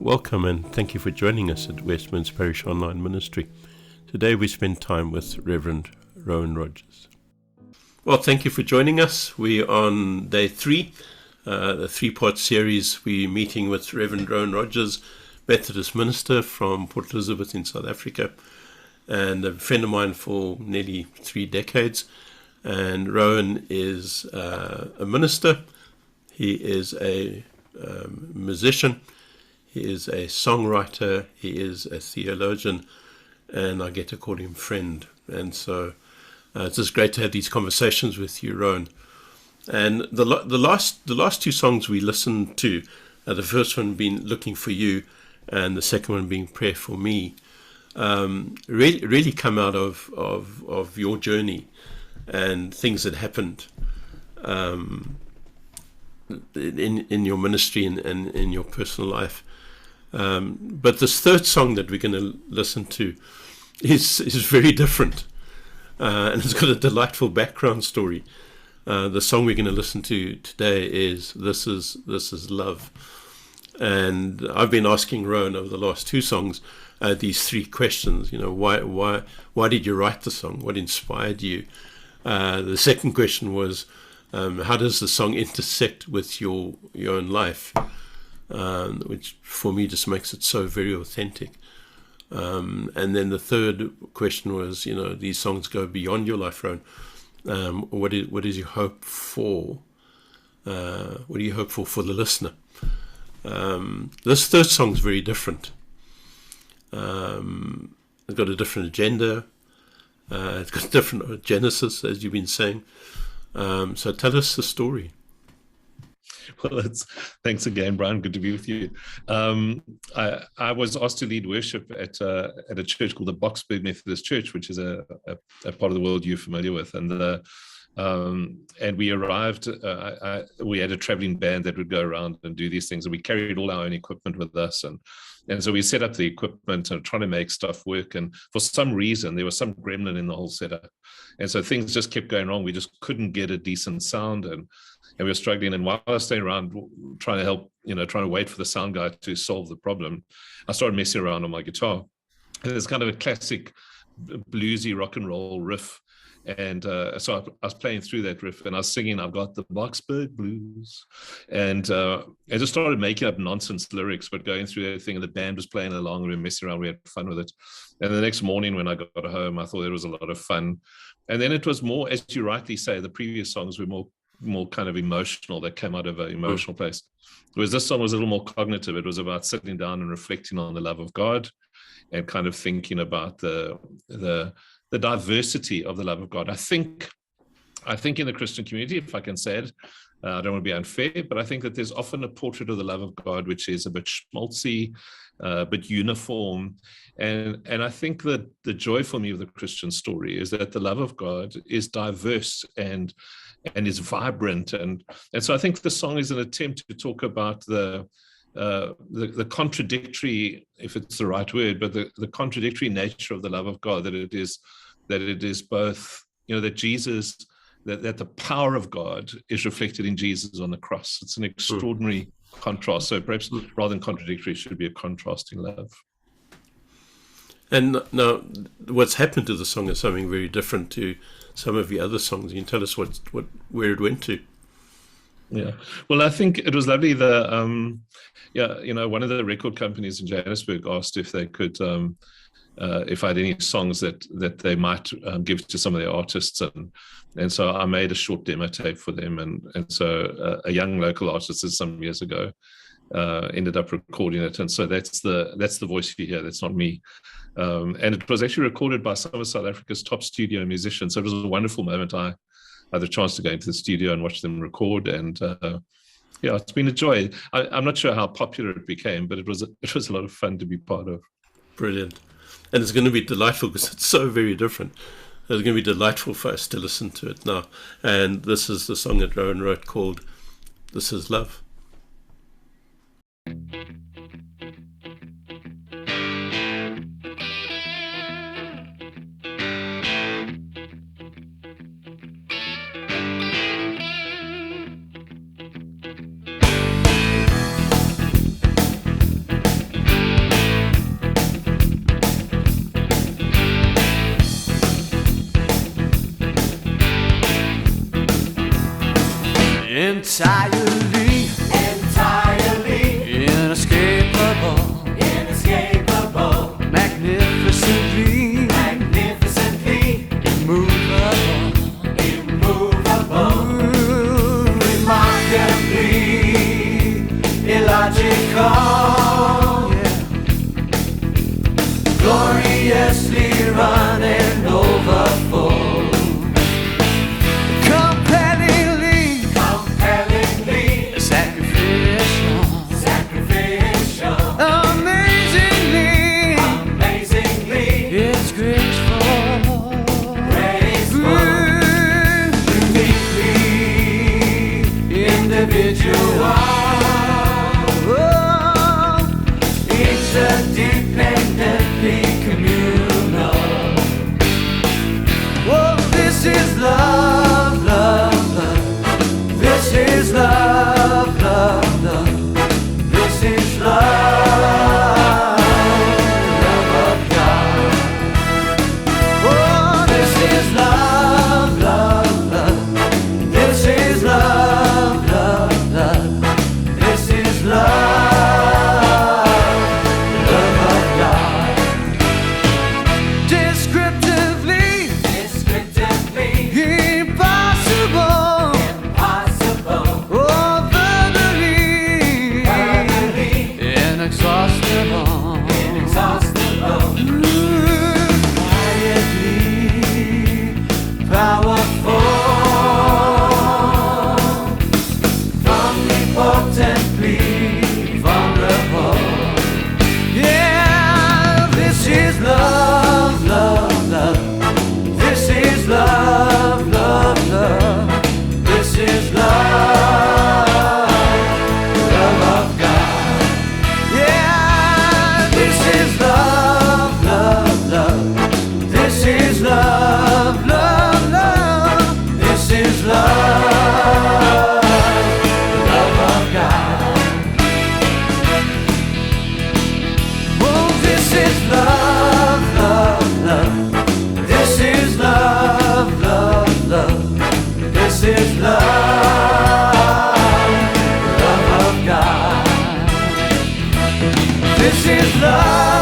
Welcome and thank you for joining us at Westminster Parish Online Ministry. Today we spend time with Reverend Rowan Rogers. Well, thank you for joining us. We're on day 3, the 3-part series. We're meeting with Reverend Rowan Rogers, Methodist minister from Port Elizabeth in South Africa, and a friend of mine for nearly 3 decades. And Rowan is a minister. He is a musician. He is a songwriter. He is a theologian, and I get to call him friend. And so it's just great to have these conversations with you, Rowan. And the last 2 songs we listened to, the first one being Looking for You, and the second one being Prayer for Me, really come out of your journey and things that happened in your ministry and in your personal life. But this third song that we're going to listen to is very different, and it's got a delightful background story. The song we're going to listen to today is This Is Love. And I've been asking Rowan over the last 2 songs these 3 questions. You know, why did you write the song? What inspired you? The second question was, how does the song intersect with your own life? Which for me just makes it so very authentic. And then the third question was, you know, these songs go beyond your life, Rowan. What is your hope for? What do you hope for the listener? This third song is very different. It's got a different agenda. It's got a different genesis, as you've been saying. So tell us the story. Well, thanks again, Brian. Good to be with you. I was asked to lead worship at a church called the Boksburg Methodist Church, which is a part of the world you're familiar with. And we arrived. We had a traveling band that would go around and do these things, and we carried all our own equipment with us. And so we set up the equipment and trying to make stuff work. And for some reason, there was some gremlin in the whole setup. And so things just kept going wrong. We just couldn't get a decent sound, and we were struggling. And while I was staying around trying to help, trying to wait for the sound guy to solve the problem, I started messing around on my guitar. And it's kind of a classic bluesy rock and roll riff. And so I was playing through that riff, and I was singing, I've got the Boksburg Blues. And I just started making up nonsense lyrics, but going through everything, and the band was playing along, we were messing around, we had fun with it. And the next morning when I got home, I thought it was a lot of fun. And then it was more, as you rightly say, the previous songs were more kind of emotional, that came out of an emotional place. Whereas this song was a little more cognitive. It was about sitting down and reflecting on the love of God and kind of thinking about the diversity of the love of God. I think in the Christian community, if I can say it, I don't want to be unfair, but I think that there's often a portrait of the love of God which is a bit schmaltzy, but uniform. And I think that the joy for me of the Christian story is that the love of God is diverse and is vibrant. And so I think the song is an attempt to talk about the contradictory, if it's the right word, but the contradictory nature of the love of God, that it is both, that Jesus, that the power of God is reflected in Jesus on the cross. It's an extraordinary contrast. So perhaps rather than contradictory, it should be a contrasting love. And now, what's happened to the song is something very different to some of the other songs. You can tell us where it went to. Yeah, well, I think it was lovely. One of the record companies in Johannesburg asked if they could, if I had any songs that they might give to some of their artists, and so I made a short demo tape for them, and so a young local artist some years ago ended up recording it, and so that's the voice you hear. That's not me. And it was actually recorded by some of South Africa's top studio musicians. So it was a wonderful moment. I had the chance to go into the studio and watch them record, and it's been a joy. I'm not sure how popular it became, but it was a lot of fun to be part of. Brilliant. And it's going to be delightful because it's so very different. It's going to be delightful for us to listen to it now. And this is the song that Rowan wrote called This Is Love. entirely, entirely, inescapable, inescapable, magnificently, magnificently, immovable, immovable, remarkably illogical, gloriously run and overfull, compellingly, compellingly, sacrificial, sacrificial, amazingly, amazingly, it's graceful, graceful, uniquely individual, interdependently communal. oh, this is love, love, love. This is love, love, love. This is love, love of God. Oh, this is love, love, love. This is love, love, love. This is love, love of God. Descriptively, Descriptively, impossible, impossible, oh, verbally, verbally, inexhaustible, inexhaustible, quietly powerful, omnipotently vulnerable. Yeah, this is love, love, love. This is love, love, love. This is love, love of God. Yeah, this is love, love, love. This is love, love, love. This is love, love of God. Oh, this is love, love, love. This is love, love, love. This is love, love of God. This is love.